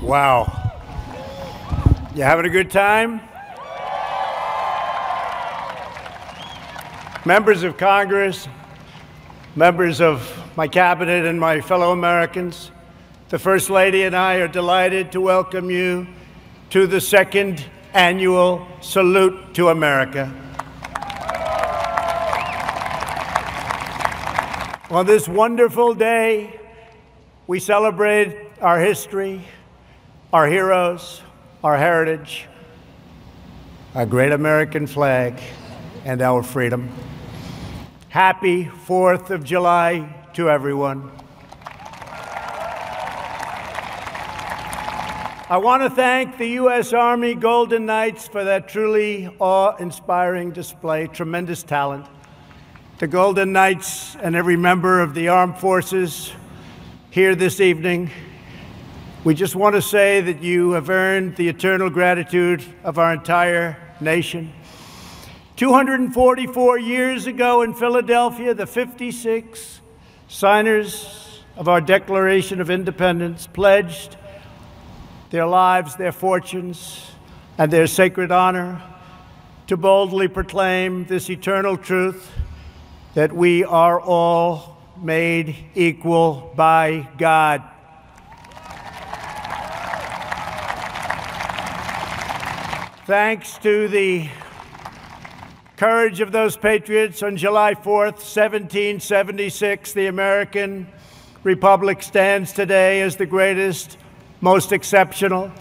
Wow. You having a good time? Members of Congress, members of my cabinet and my fellow Americans, the First Lady and I are delighted to welcome you to the second annual Salute to America. On this wonderful day, we celebrate our history, our heroes, our heritage, our great American flag, and our freedom. Happy 4th of July to everyone. I want to thank the U.S. Army Golden Knights for that truly awe-inspiring display, tremendous talent. The Golden Knights and every member of the armed forces here this evening, we just want to say that you have earned the eternal gratitude of our entire nation. 244 years ago in Philadelphia, the 56 signers of our Declaration of Independence pledged their lives, their fortunes, and their sacred honor to boldly proclaim this eternal truth that we are all made equal by God. Thanks to the courage of those patriots, on July 4th, 1776, the American Republic stands today as the greatest, most exceptional,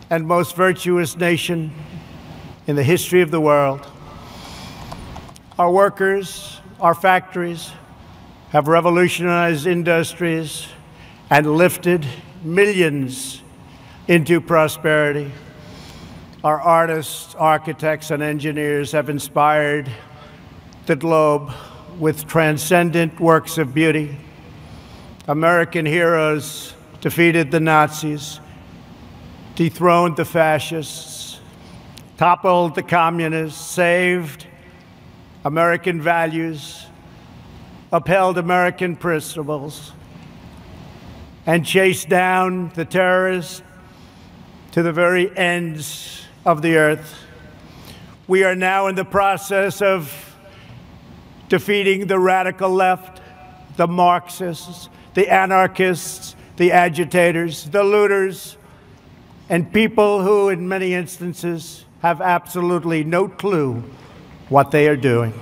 and most virtuous nation in the history of the world. Our workers, our factories have revolutionized industries and lifted millions into prosperity. Our artists, architects, and engineers have inspired the globe with transcendent works of beauty. American heroes defeated the Nazis, dethroned the fascists, toppled the communists, saved American values, upheld American principles, and chased down the terrorists to the very ends of the earth. We are now in the process of defeating the radical left, the Marxists, the anarchists, the agitators, the looters, and people who, in many instances, have absolutely no clue what they are doing.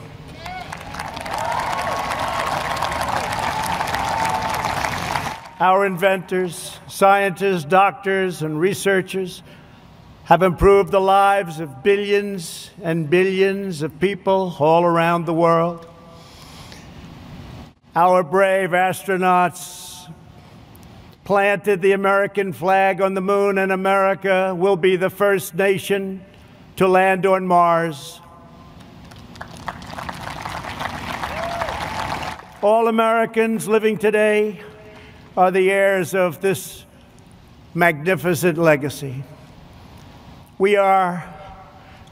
Our inventors, scientists, doctors, and researchers have improved the lives of billions and billions of people all around the world. Our brave astronauts planted the American flag on the moon, and America will be the first nation to land on Mars. All Americans living today are the heirs of this magnificent legacy. We are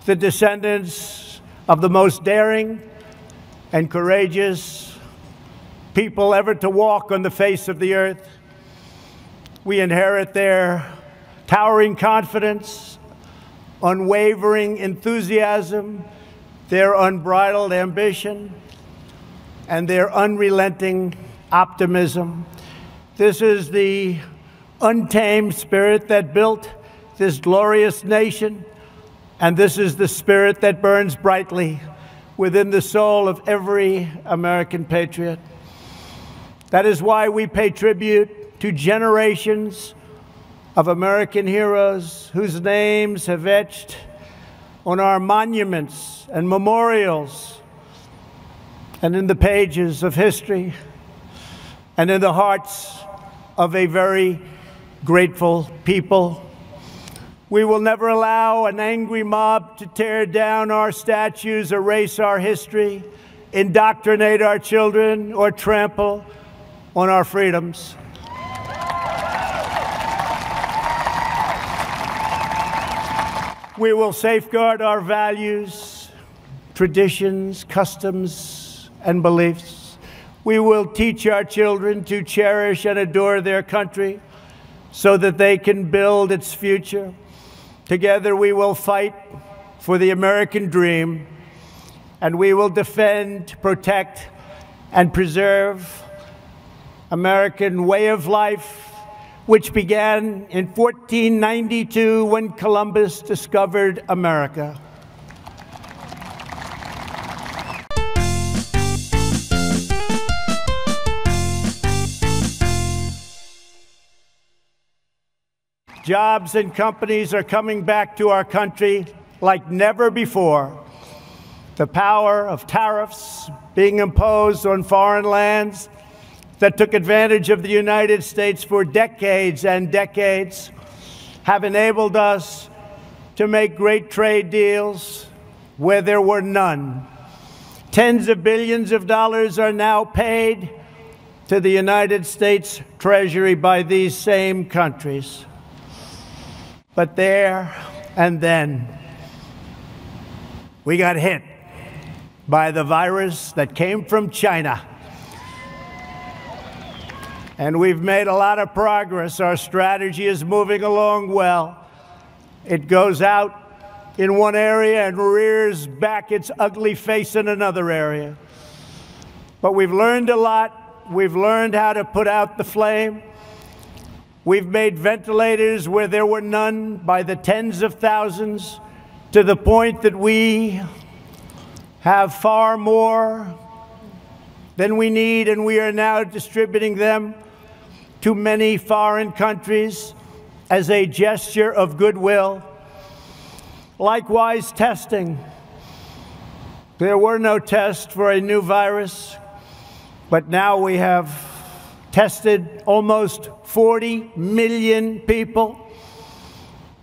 the descendants of the most daring and courageous people ever to walk on the face of the earth. We inherit their towering confidence, unwavering enthusiasm, their unbridled ambition, and their unrelenting optimism. This is the untamed spirit that built this glorious nation, and this is the spirit that burns brightly within the soul of every American patriot. That is why we pay tribute to generations of American heroes whose names have etched on our monuments and memorials and in the pages of history and in the hearts of a very grateful people. We will never allow an angry mob to tear down our statues, erase our history, indoctrinate our children, or trample on our freedoms. We will safeguard our values, traditions, customs, and beliefs. We will teach our children to cherish and adore their country so that they can build its future. Together we will fight for the American dream, and we will defend, protect, and preserve American way of life, which began in 1492 when Columbus discovered America. Jobs and companies are coming back to our country like never before. The power of tariffs being imposed on foreign lands that took advantage of the United States for decades and decades have enabled us to make great trade deals where there were none. Tens of billions of dollars are now paid to the United States Treasury by these same countries. But there and then, we got hit by the virus that came from China. And we've made a lot of progress. Our strategy is moving along well. It goes out in one area and rears back its ugly face in another area. But we've learned a lot. We've learned how to put out the flame. We've made ventilators where there were none by the tens of thousands, to the point that we have far more than we need, and we are now distributing them to many foreign countries as a gesture of goodwill. Likewise, testing. There were no tests for a new virus, but now we have tested almost 40 million people.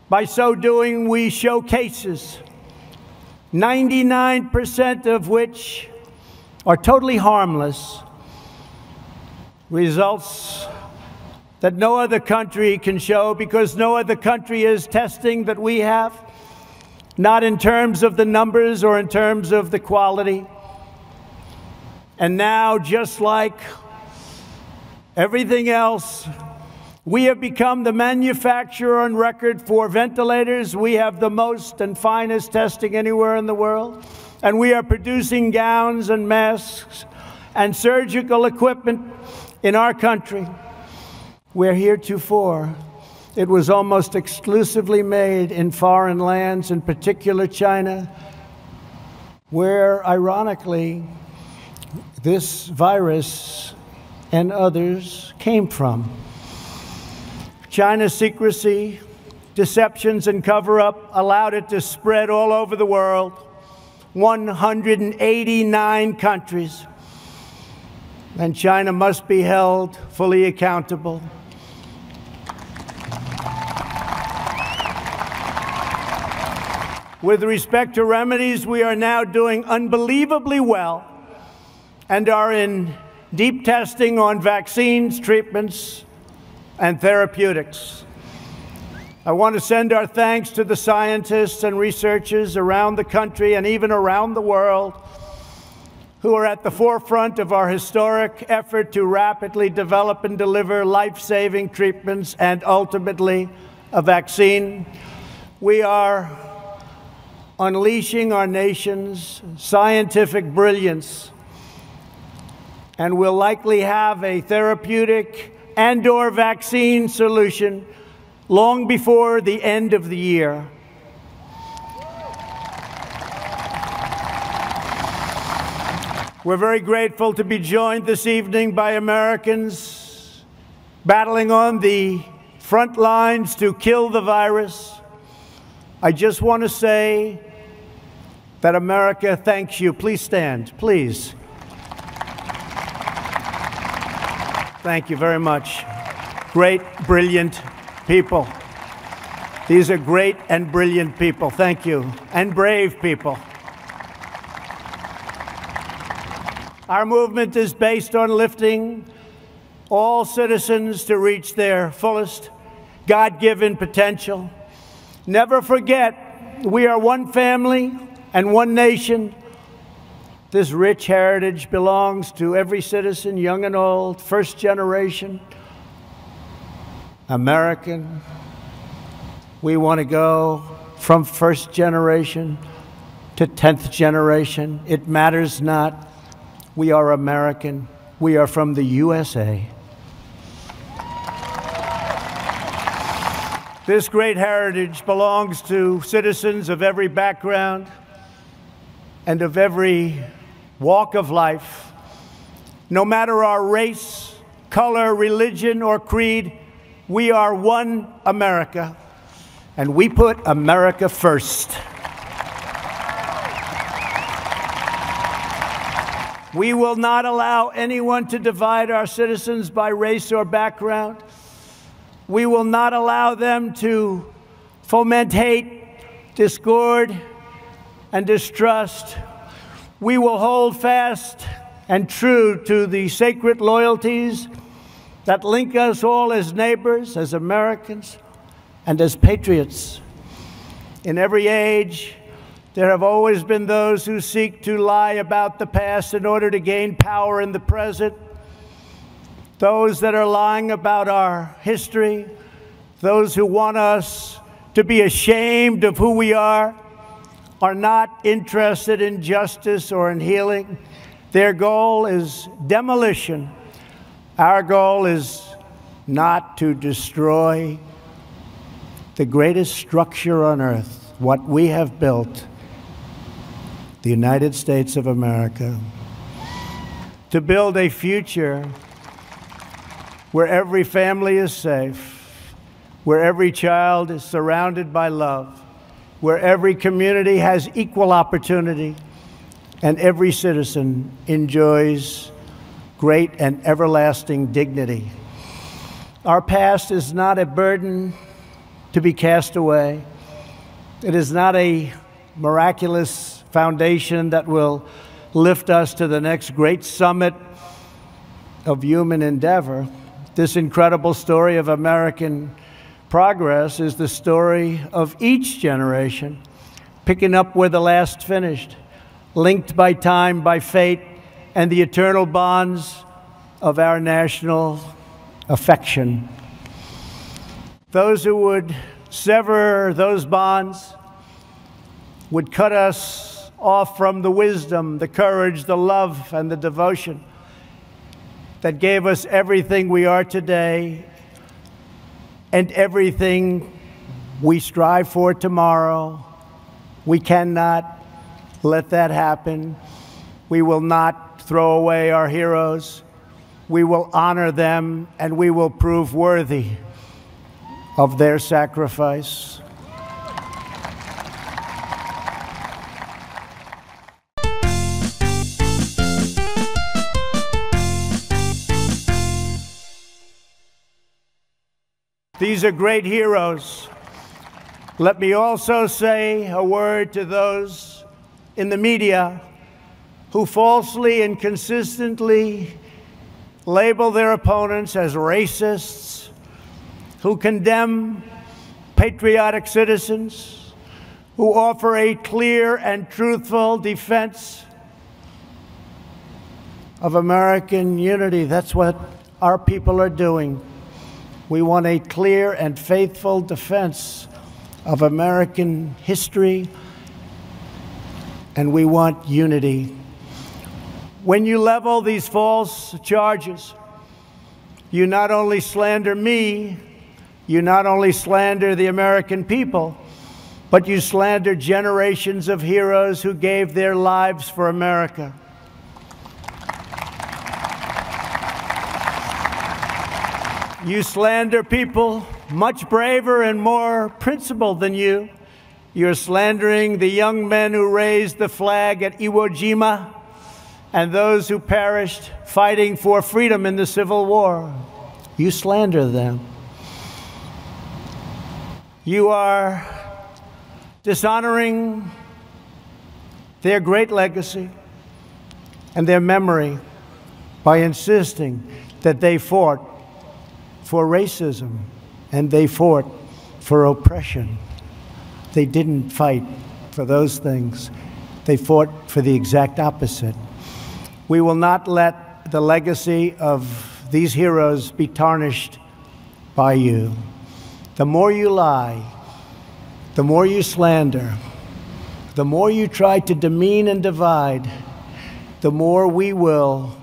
By so doing, we show cases, 99% of which are totally harmless. Results that no other country can show, because no other country is testing that we have, not in terms of the numbers or in terms of the quality. And now, just like everything else, we have become the manufacturer on record for ventilators. We have the most and finest testing anywhere in the world. And we are producing gowns and masks and surgical equipment in our country, where heretofore it was almost exclusively made in foreign lands, in particular China, where, ironically, this virus and others came from. China's secrecy, deceptions, and cover-up allowed it to spread all over the world, 189 countries. And China must be held fully accountable. With respect to remedies, we are now doing unbelievably well and are in deep testing on vaccines, treatments, and therapeutics. I want to send our thanks to the scientists and researchers around the country and even around the world who are at the forefront of our historic effort to rapidly develop and deliver life-saving treatments and ultimately a vaccine. We are unleashing our nation's scientific brilliance, and will likely have a therapeutic and/or vaccine solution long before the end of the year. We're very grateful to be joined this evening by Americans battling on the front lines to kill the virus. I just want to say that America thanks you. Please stand, please. Thank you very much. Great, brilliant people. These are great and brilliant people. Thank you. And brave people. Our movement is based on lifting all citizens to reach their fullest God-given potential. Never forget, we are one family and one nation. This rich heritage belongs to every citizen, young and old, first generation. American. We want to go from first generation to 10th generation. It matters not. We are American. We are from the USA. This great heritage belongs to citizens of every background and of every walk of life. No matter our race, color, religion, or creed, we are one America, and we put America first. We will not allow anyone to divide our citizens by race or background. We will not allow them to foment hate, discord, and distrust. We will hold fast and true to the sacred loyalties that link us all as neighbors, as Americans, and as patriots. In every age, there have always been those who seek to lie about the past in order to gain power in the present. Those that are lying about our history, those who want us to be ashamed of who we are not interested in justice or in healing. Their goal is demolition. Our goal is not to destroy the greatest structure on earth, what we have built, the United States of America, to build a future where every family is safe, where every child is surrounded by love, where every community has equal opportunity, and every citizen enjoys great and everlasting dignity. Our past is not a burden to be cast away. It is not a miraculous foundation that will lift us to the next great summit of human endeavor. This incredible story of American progress is the story of each generation, picking up where the last finished, linked by time, by fate, and the eternal bonds of our national affection. Those who would sever those bonds would cut us off from the wisdom, the courage, the love, and the devotion that gave us everything we are today and everything we strive for tomorrow. We cannot let that happen. We will not throw away our heroes. We will honor them, and we will prove worthy of their sacrifice. These are great heroes. Let me also say a word to those in the media who falsely and consistently label their opponents as racists, who condemn patriotic citizens, who offer a clear and truthful defense of American unity. That's what our people are doing. We want a clear and faithful defense of American history, and we want unity. When you level these false charges, you not only slander me, you not only slander the American people, but you slander generations of heroes who gave their lives for America. You slander people much braver and more principled than you. You're slandering the young men who raised the flag at Iwo Jima and those who perished fighting for freedom in the Civil War. You slander them. You are dishonoring their great legacy and their memory by insisting that they fought for racism and they fought for oppression. They didn't fight for those things. They fought for the exact opposite. We will not let the legacy of these heroes be tarnished by you. The more you lie, the more you slander, the more you try to demean and divide, the more we will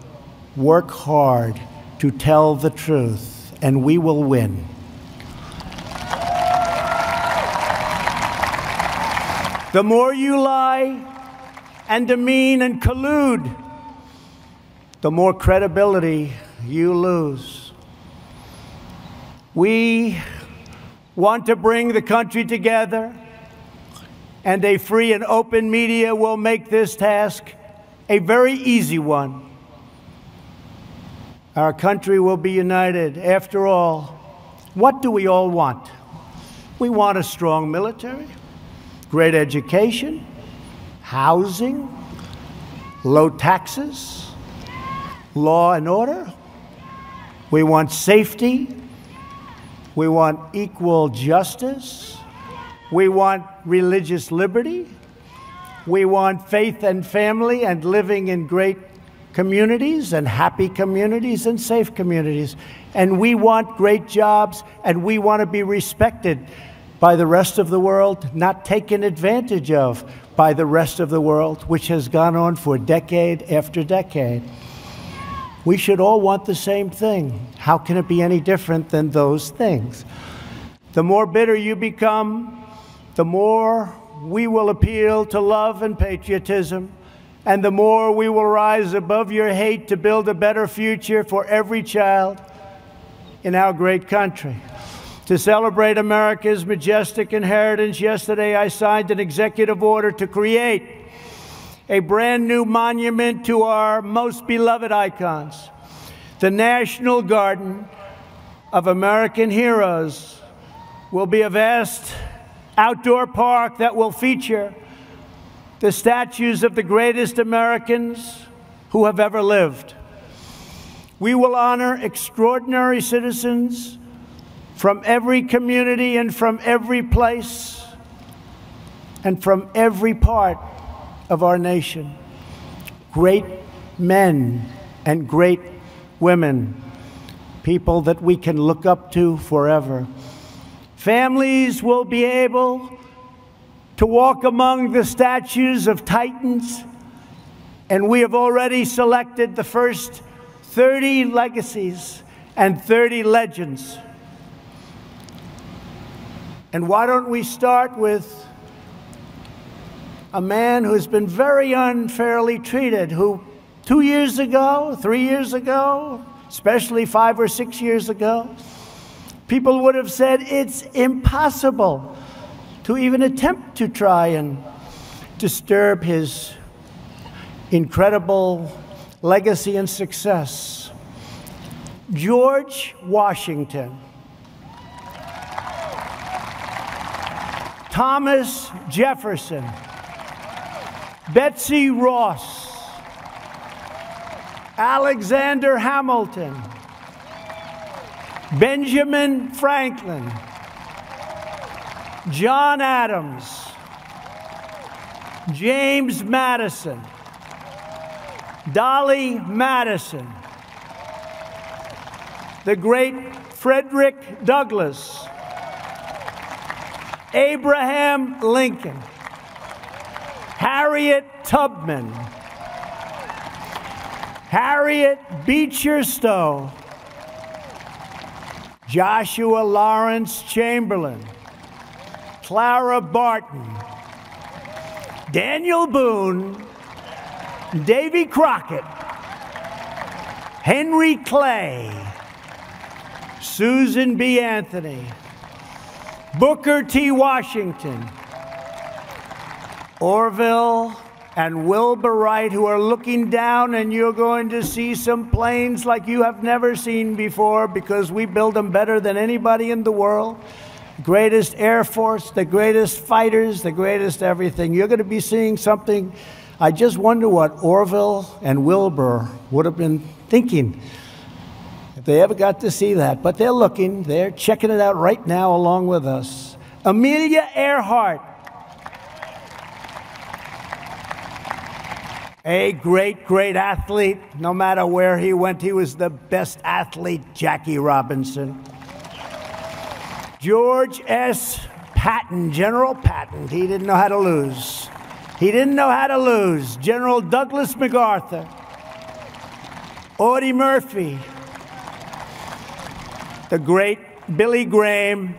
work hard to tell the truth, and we will win. The more you lie and demean and collude, the more credibility you lose. We want to bring the country together, and a free and open media will make this task a very easy one. Our country will be united. After all, what do we all want? We want a strong military, great education, housing, low taxes, law and order. We want safety. We want equal justice. We want religious liberty. We want faith and family and living in great communities and happy communities and safe communities. And we want great jobs, and we want to be respected by the rest of the world, not taken advantage of by the rest of the world, which has gone on for decade after decade. We should all want the same thing. How can it be any different than those things? The more bitter you become, the more we will appeal to love and patriotism, and the more we will rise above your hate to build a better future for every child in our great country. To celebrate America's majestic inheritance, yesterday I signed an executive order to create a brand new monument to our most beloved icons. The National Garden of American Heroes will be a vast outdoor park that will feature the statues of the greatest Americans who have ever lived. We will honor extraordinary citizens from every community and from every place and from every part of our nation. Great men and great women, people that we can look up to forever. Families will be able to walk among the statues of titans, and we have already selected the first 30 legacies and 30 legends. And why don't we start with a man who's been very unfairly treated, who 2 years ago, 3 years ago, especially 5 or 6 years ago, people would have said it's impossible to even attempt to try and disturb his incredible legacy and success. George Washington, Thomas Jefferson, Betsy Ross, Alexander Hamilton, Benjamin Franklin, John Adams, James Madison, Dolly Madison, the great Frederick Douglass, Abraham Lincoln, Harriet Tubman, Harriet Beecher Stowe, Joshua Lawrence Chamberlain, Clara Barton, Daniel Boone, Davy Crockett, Henry Clay, Susan B. Anthony, Booker T. Washington, Orville and Wilbur Wright, who are looking down, and you're going to see some planes like you have never seen before, because we build them better than anybody in the world. Greatest Air Force, the greatest fighters, the greatest everything. You're going to be seeing something. I just wonder what Orville and Wilbur would have been thinking if they ever got to see that. But they're looking, they're checking it out right now along with us. Amelia Earhart, a great, great athlete. No matter where he went, he was the best athlete. Jackie Robinson. George S. Patton, General Patton. He didn't know how to lose. He didn't know how to lose. General Douglas MacArthur. Audie Murphy. The great Billy Graham.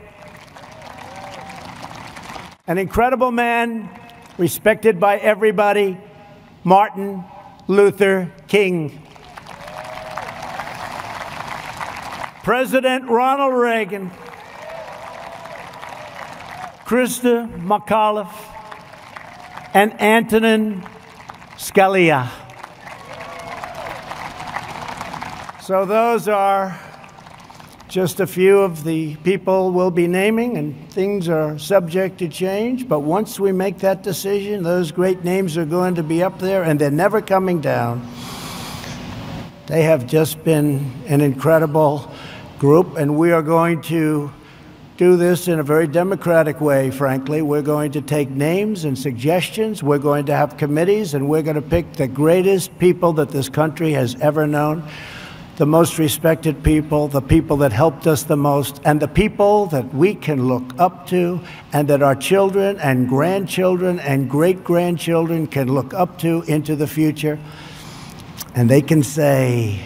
An incredible man, respected by everybody, Martin Luther King. President Ronald Reagan. Christa McAuliffe and Antonin Scalia. So those are just a few of the people we'll be naming, and things are subject to change. But once we make that decision, those great names are going to be up there, and they're never coming down. They have just been an incredible group, and we are going to do this in a very democratic way, frankly. We're going to take names and suggestions. We're going to have committees, and we're going to pick the greatest people that this country has ever known, the most respected people, the people that helped us the most, and the people that we can look up to and that our children and grandchildren and great-grandchildren can look up to into the future. And they can say,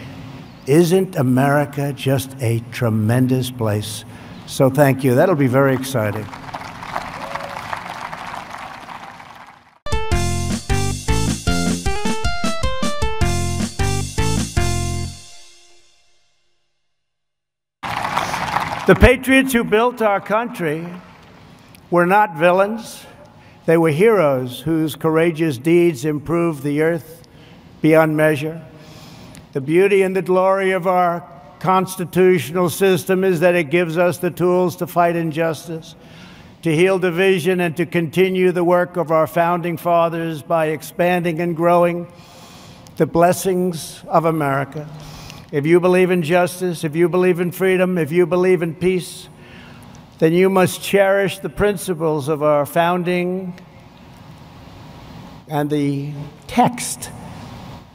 isn't America just a tremendous place? So thank you. That'll be very exciting. The patriots who built our country were not villains. They were heroes whose courageous deeds improved the earth beyond measure. The beauty and the glory of our constitutional system is that it gives us the tools to fight injustice, to heal division, and to continue the work of our founding fathers by expanding and growing the blessings of America. If you believe in justice, if you believe in freedom, if you believe in peace, then you must cherish the principles of our founding and the text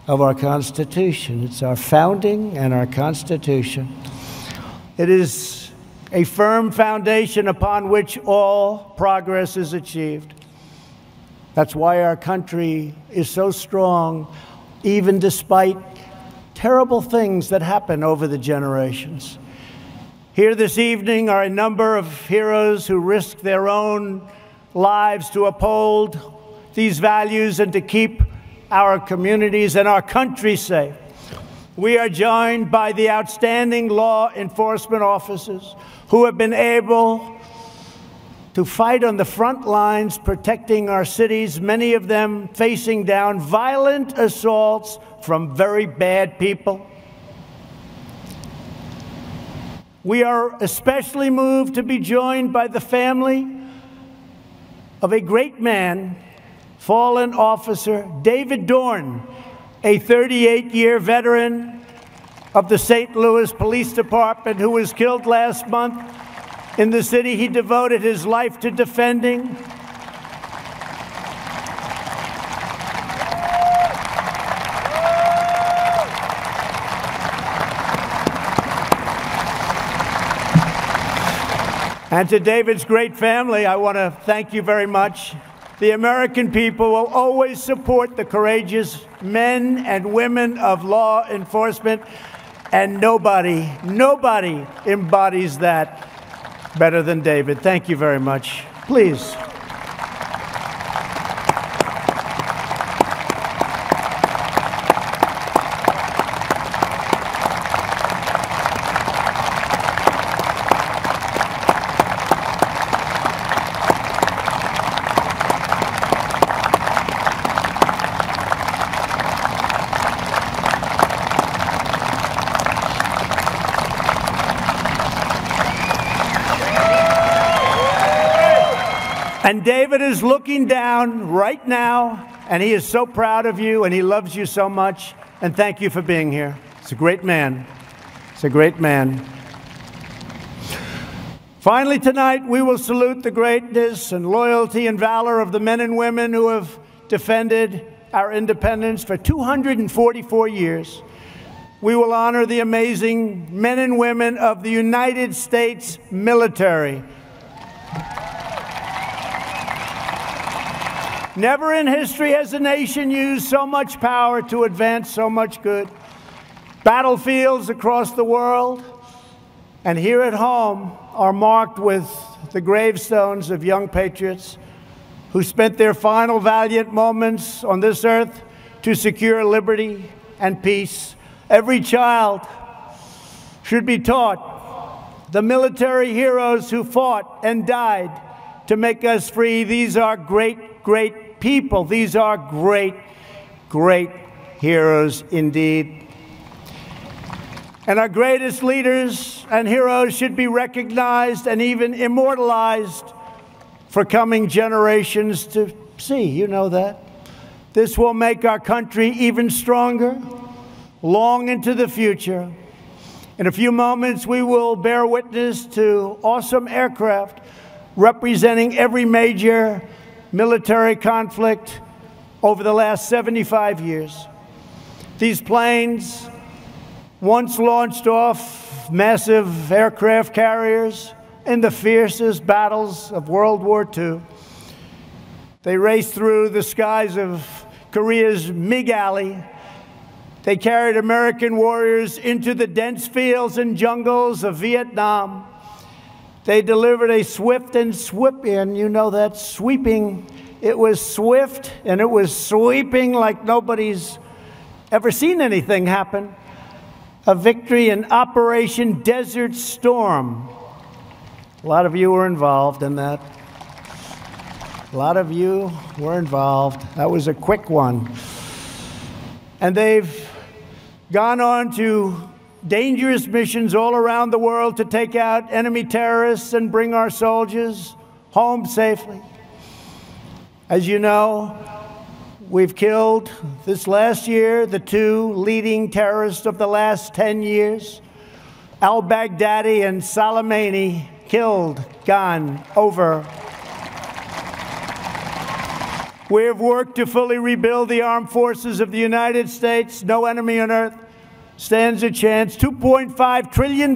of our Constitution. It's our founding and our Constitution. It is a firm foundation upon which all progress is achieved. That's why our country is so strong, even despite terrible things that happen over the generations. Here this evening are a number of heroes who risked their own lives to uphold these values and to keep our communities and our country safe. We are joined by the outstanding law enforcement officers who have been able to fight on the front lines protecting our cities, many of them facing down violent assaults from very bad people. We are especially moved to be joined by the family of a great man, fallen officer David Dorn, a 38-year veteran of the St. Louis Police Department who was killed last month in the city he devoted his life to defending. And to David's great family, I want to thank you very much. The American people will always support the courageous men and women of law enforcement, and nobody embodies that better than David. Thank you very much. Please. And David is looking down right now, and he is so proud of you, and he loves you so much. And thank you for being here. It's a great man. It's a great man. Finally, tonight, we will salute the greatness and loyalty and valor of the men and women who have defended our independence for 244 years. we will honor the amazing men and women of the United States military. Never in history has a nation used so much power to advance so much good. Battlefields across the world and here at home are marked with the gravestones of young patriots who spent their final valiant moments on this earth to secure liberty and peace. Every child should be taught the military heroes who fought and died to make us free. These are great, great people. These are great, great heroes indeed. And our greatest leaders and heroes should be recognized and even immortalized for coming generations to see. You know that. This will make our country even stronger, long into the future. In a few moments, we will bear witness to awesome aircraft representing every major military conflict over the last 75 years. These planes once launched off massive aircraft carriers in the fiercest battles of World War II. They raced through the skies of Korea's MiG Alley. They carried American warriors into the dense fields and jungles of Vietnam. They delivered a swift and sweeping, you know that, sweeping. It was swift and it was sweeping like nobody's ever seen anything happen. A victory in Operation Desert Storm. A lot of you were involved in that. A lot of you were involved. That was a quick one. And they've gone on to dangerous missions all around the world to take out enemy terrorists and bring our soldiers home safely. As you know, we've killed this last year the two leading terrorists of the last 10 years, al-Baghdadi and Soleimani, killed, gone, over. We have worked to fully rebuild the armed forces of the United States. No enemy on earth stands a chance. $2.5 trillion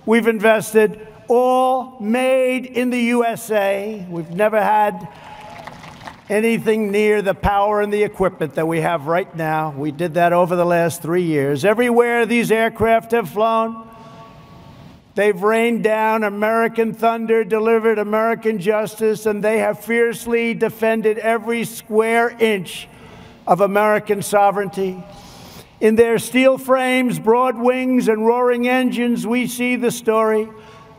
we've invested, all made in the USA. We've never had anything near the power and the equipment that we have right now. We did that over the last 3 years. Everywhere these aircraft have flown, they've rained down American thunder, delivered American justice, and they have fiercely defended every square inch of American sovereignty. In their steel frames, broad wings, and roaring engines, we see the story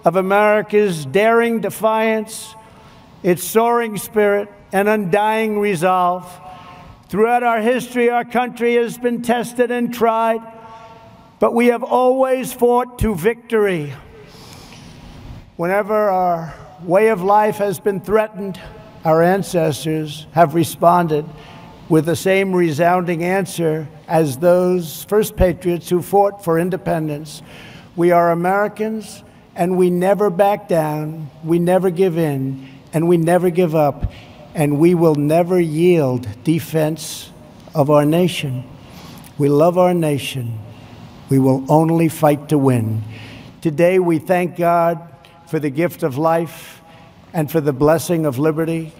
of America's daring defiance, its soaring spirit, and undying resolve. Throughout our history, our country has been tested and tried, but we have always fought to victory. Whenever our way of life has been threatened, our ancestors have responded with the same resounding answer as those first patriots who fought for independence. We are Americans, and we never back down, we never give in, and we never give up, and we will never yield defense of our nation. We love our nation. We will only fight to win. Today, we thank God for the gift of life and for the blessing of liberty.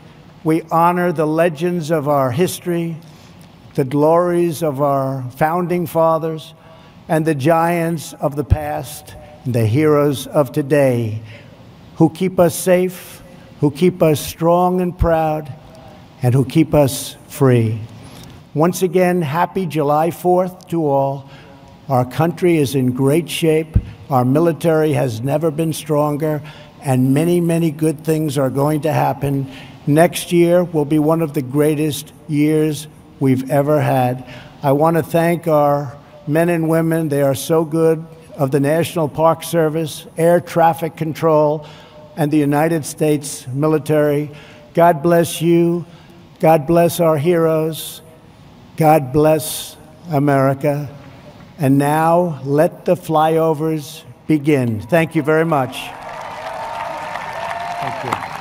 We honor the legends of our history, the glories of our founding fathers, and the giants of the past, and the heroes of today, who keep us safe, who keep us strong and proud, and who keep us free. Once again, happy July 4th to all. Our country is in great shape. Our military has never been stronger, and many, many good things are going to happen. Next year will be one of the greatest years we've ever had. I want to thank our men and women. They are so good, of the National Park Service, Air Traffic Control, and the United States military. God bless you. God bless our heroes. God bless America. And now, let the flyovers begin. Thank you very much. Thank you.